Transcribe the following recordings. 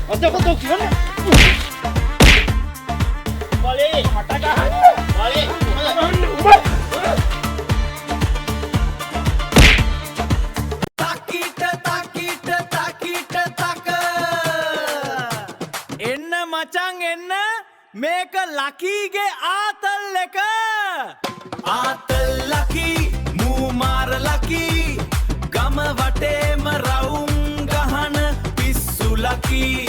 අතකට කියන්නේ. බලේ මට ගහන්න. බලේ උඹ. එන්න මචං එන්න මේක ලකීගේ ආතල් එක ආතල් ලකී මූ මාර ලකී ගම වටේම රවුම් ගහන පිස්සු ලකී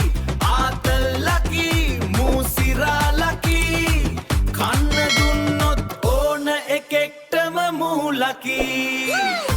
ආතල් ලකී මූ සිරා ලකී කන්න දුන්නොත් ඕන එකෙක්ටම මූ ලකී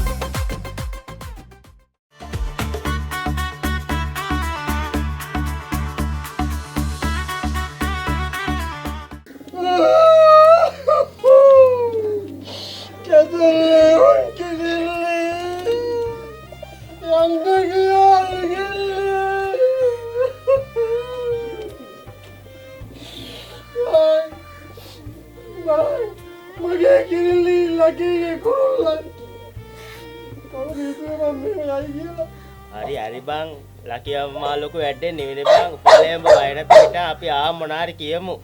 හරි හරි බං ලකී අම්මා ලොකු වැඩේ නෙවෙයි බං පළයම වයරත් පිට අපි ආ මොනාරි කියමු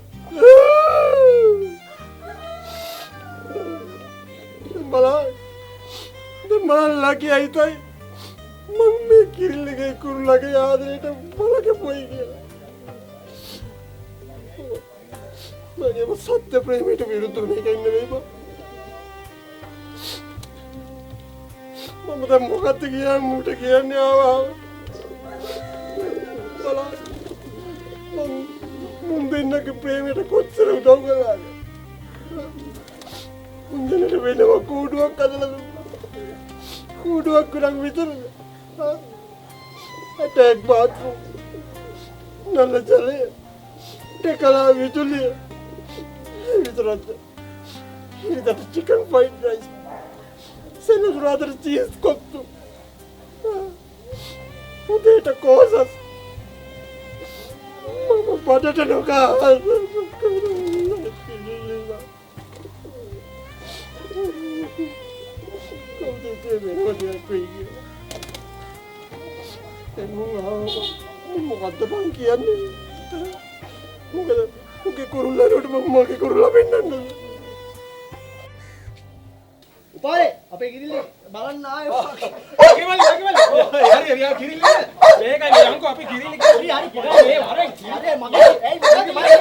බලන්න ලකී අයිතයි මම මේ කිරිල්ලගේ කුරුල්ලගේ ආදරේට බලක පොයි කියලා මගේම සත්‍ය ප්‍රේමයට විරුද්ධ මේක ඉන්න වෙයි බං මම දැන් මොකක්ද කියන්නේ මූට කියන්නේ ආවා බලන්න මුන් දෙන්නගේ ප්‍රේමයට කොච්චර උදව් කළාද මුන් දෙන්නට වෙනම කූඩුවක් අදලා කූඩුවක් කරන් විතරද අටැක් බාත්රූම් නල ජලය ටෙකලා විදුලිය විතරද ඉතින් චිකන් ෆ්‍රයිඩ් රයිස් සෙනසුරාදර චීස් කොත්තු උදේට කෝසස් මම බඩට නොකා මොකද්ද බං කියන්නේ මොකද උගේ කුරුල්ලට මගේ කුරුල්ලා පෙන්නන්නද උපාරේ අපේ කිරිල්ල බලන්න ආයේ හරි කිරිල්ල මේකයි යන්කෝ අපි කිරිල්ල හරි මේ වරෙන් හරි මගේ ඇයි මොකද මගේ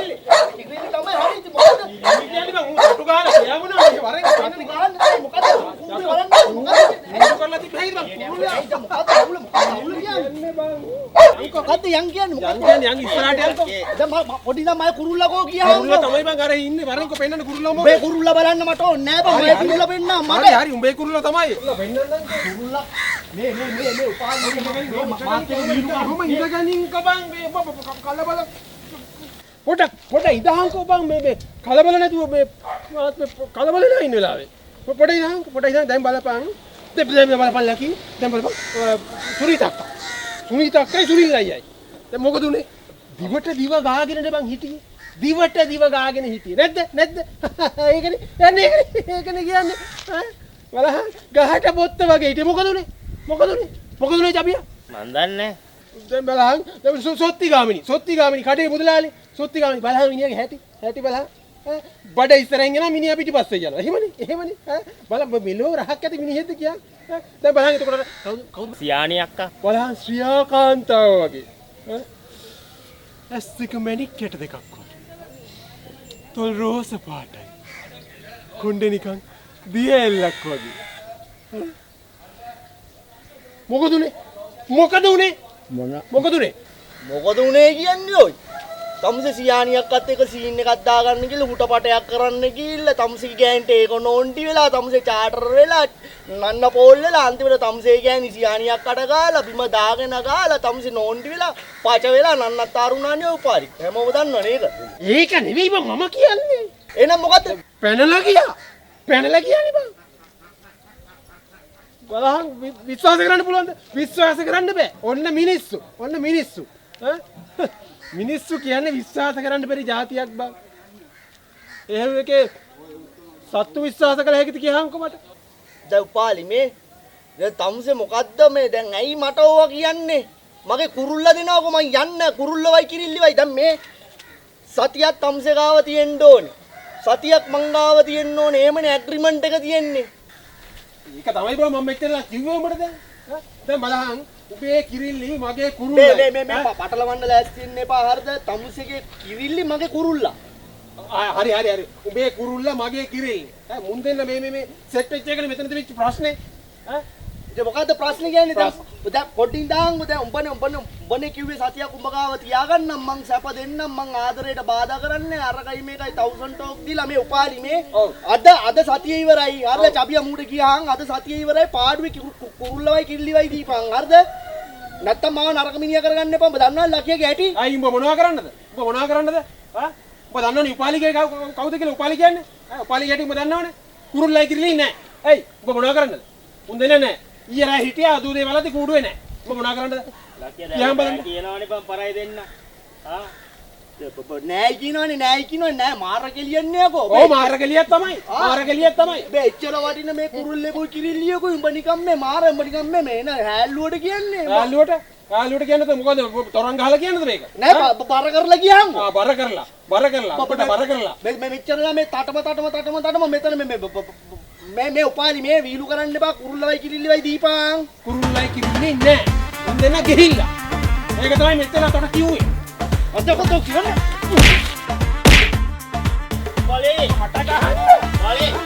කිරිල්ල තමයි හරි ඉතින් මොකද කියන්නේ බං උන් අටු ගාලා කියවුණා මේක වරෙන් ගන්න මොකද කුඹේ වරන්න මොකද මොකද කරලා තිබ්බයි බං කුරුල්ලා ඇයිද මොකද අවුල කියන්නේ බං මොකද්ද යන් කියන්නේ මොකද්ද යන් ඉස්සරහට යන්කෝ දැන් පොඩි ළමයි කුරුල්ලකෝ කියහම කුරුල්ලා තමයි බං අර ඉන්නේ වරෙන්කෝ පෙන්නන්න කුරුල්ලා උඹේ කුරුල්ලා බලන්න මට ඕනේ නෑ බං මගේ කුරුල්ලා පෙන්නා මට හරි උඹේ කුරුල්ලා තමයි කුරුල්ලා මේ උපාන්නේ මාතේ කොහොම ඉඳගනින්කෝ බං මේ කලබල පොඩ ඉඳහන්කෝ බං මේ කලබල නැතුව මේ කලබල නැහැ ඉන්න වෙලාවේ පොඩ ඉඳන් දැන් බලපන් දැන් බලපන් ලකී දැන් බලපන් සුනීතක්කයි සුනීතයි දැන් මොකද උනේ දිවට දිව ගාගෙනද බං හිටියේ දිවට දිව ගාගෙන හිටියේ නැද්ද ඒකනේ යන්නේ ඒකනේ කියන්නේ බලහන් ගහට බොත්ත වගේ හිටියේ මොකද උනේ ජබියා මන් දන්නේ දැන් බලහන් සොත්ති ගාමිනී කඩේ මුදලාලි සොත්ති ගාමිනී බලහන් මිනිහගේ හැටි බලහන් බඩ ඉස්සරහින් යනවා මිනිහා පිටිපස්සේ යනවා එහෙමනේ බලන්න මෙලෝ රහක් ඇති මිනිහෙක්ද කියන්නේ දැන් බලහන් එතකොට කවුද සියානි අක්කා බලහන් ශ්‍රියාකාන්තාව වගේ ඇස් දෙක මැණික් කැට දෙකක් වගේ තොල් රෝස පාටයි කොණ්ඩේ නිකන් දිය එල්ලක් වගේ මොකද උනේ මොකද උනේ කියන්නේ ඔය තමුසේ සියානියක්වත් එක්ක සීන් එකක් දාගන්න කියලා හුටපටයක් කරන්න ගිහිල්ලා තමුසේ ගෑන්ට ඒක නෝන්ටි වෙලා තමුසේ චාටර් වෙලා නන්න පෝල් වෙලා අන්තිමට තමුසේ ගෑනි සියානියක් අඩ ගාලා බිම දාගෙන ගාලා තමුසේ නෝන්ටි වෙලා පච වෙලා නන්නත් ආරුණානේ උපාරි හැමෝම දන්නවනේ ඒක නෙවෙයි බං මම කියන්නේ එහෙනම් මොකද්ද පැනලා කියන්නේ බං බලහන් විශ්වාස කරන්න පුළුවන්ද විශ්වාස කරන්න බෑ ඔන්න මිනිස්සු මිනිස්සු කියන්නේ විශ්වාස කරන්න බැරි જાතියක් බං එහෙම එකේ සත්තු විශ්වාස කළ හැකිද කියහන්කො මට දැන් උපාලි මේ දැන් තමුසේ මොකද්ද මේ දැන් ඇයි මට ඕවා කියන්නේ මගේ කුරුල්ලා දෙනවකෝ මං යන්න කුරුල්ලවයි කිරිල්ලිවයි දැන් මේ සතියක් තමුසේ ගාව තියෙන්න ඕනේ. සතියක් මං ගාව තියෙන්න ඕනේ. එහෙමනේ ඇග්‍රීමන්ට් එක තියෙන්නේ. ඒක තමයි බෝ මම මෙච්චර කිව්වේ උඹට දැන්. දැන් බලහන් උඹේ කිරිල්ලි මගේ කුරුල්ලයි. මේ පටලවන්න ලෑස්ති වෙන්න එපා හරිද? තමුසේගේ කිරිල්ලි මගේ කුරුල්ලා. හරි. උඹේ කුරුල්ලා මගේ කිරිල්ලි. මුන් දෙන්න මේ සෙට් වෙච්ච එකනේ මෙතන තිබිච්ච ප්‍රශ්නේ. ඉතින් මොකද්ද ප්‍රශ්නේ කියන්නේ දැන් පොඩ්ඩින් දාන්න දැන් උඹනේ කිව්වේ සතියක් උඹ ගාව තියාගන්නම් මං සැප දෙන්නම් මං ආදරයට බාධා කරන්නේ අරකයි මේකයි 1000 ටෝක් දීලා මේ උපාලි මේ අද සතිය ඉවරයි හරිද චබියා මූට ගියාන් අද සතිය ඉවරයි පාඩුවේ කුරුල්ලවයි කිරිල්ලිවයි දීපන් හරිද නැත්තම් මාව නරක මිනිහා කරගන්න එපා උඹ දන්නවද ලකියගේ ඇටි අයි උඹ මොනවා කරන්නද උඹ දන්නවනේ උපාලිගේ කවුද කියලා උපාලි කියන්නේ උපාලි ගැටි උඹ දන්නවනේ කුරුල්ලයි කිරිල්ලි නෑ ඇයි උඹ මොනවා කරන්නද උන් දෙන්නේ නෑ ඊයේ රෑ හිටියා අදූදේ වලදී කූඩුවේ නෑ උඹ මොනවා කරන්නද ලකියා දැන් කියනවනේ බං පරයි දෙන්න නෑ කියනවනේ නෑ මාර කෙලියන්නේ යකෝ ඔව් මාර කෙලියක් තමයි මේ එච්චර වටින මේ කුරුල්ලෙකුයි කිරිල්ලියකුයි උඹ නිකම් මේ මාර උඹ නිකම් මේ නේ හැල්ලුවට කියන්නේ හාලුවට කියන්නද මොකද තරංග ගහලා කියන්නද මේක නෑ බර කරලා ගියාන් බර කරලා අපිට බර කරලා මේ මෙච්චරලා මේ තටම මෙතන මේ උපාලි මේ වීලු කරන්න එපා කුරුල්ලවයි කිරිල්ලිවයි දීපන් කුරුල්ලයි කිරිල්ලි නෑ උන් දෙන්න ගිහිල්ලා මේක තමයි මෙතන අතට කිව්වේ අතකොට කියන්නේ බලේ හට ගහන්න බලේ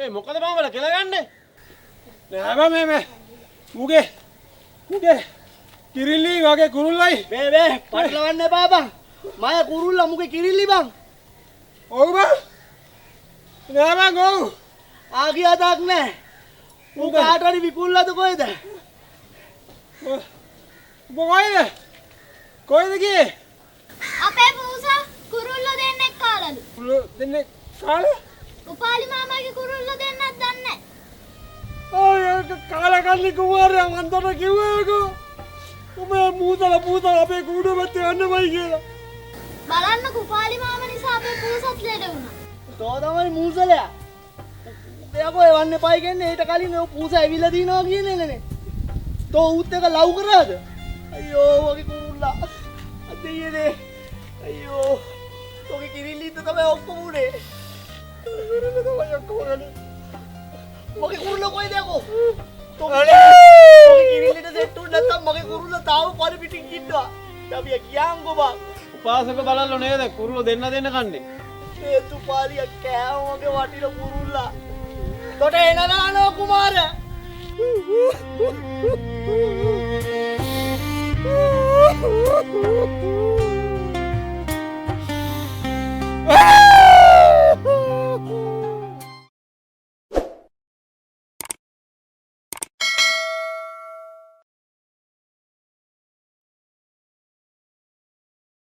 මොකද බං වල කියලා ගන්නේ නෑ බං මේ මුගේ කිරිල්ලි වගේ කුරුල්ලයි මේ පටලවන්න එපා බං මම කුරුල්ලා මුගේ කිරිල්ලි බං ඔව් බං නෑ බං ඔව් ආගියදක් නෑ ඌ කාට හරි විකුල්ලාද කොහෙද කොහෙද ගියේ අපේ පූසා කුරුල්ල දෙන්නෙක් කාලලු. දෙන්නේ කාලා උපාලි මාමාගේ කුරුල්ල දෙන්නත් දන්නේ ඔය කාලා කන්නේ කුමාරයා මන්දට කිව්වේකෝ උඹේ පූතල අපේ කූඩුවෙත් යන්නමයි කියලා. බලන්න උපාලි මාමා නිසා අපේ පූසත් ලෙඩ වුණා. තෝ තමයි මූසලයා එයාකෝ එවන්න එපයි කියන්නේ ඊට කලින් ඔය පූස ඇවිල්ලා දිනවා කියන එකනේ තෝ ඌත් එක ලව් කරාද අයියෝ වගේ කුරුල්ලා අදීනේ අයියෝ තෝගේ කිරිල්ලිත් තමයි ඔක්කොම උනේ මගේ කුරුල්ලා කොයිද යකෝ තෝගේ කිරිල්ලිට සෙට් උන් නැත්තම් මගේ කුරුල්ලා තාම පරි පිටින් ඉන්නවා අපි කියන්කෝ බං උපාසක බලල්ලෝ නේද කුරුල්ල දෙන්න කන්නේ ඒ තුපාලිය කෑව මගේ වටින කුරුල්ලා තොට එනදානෝ කුමාරයා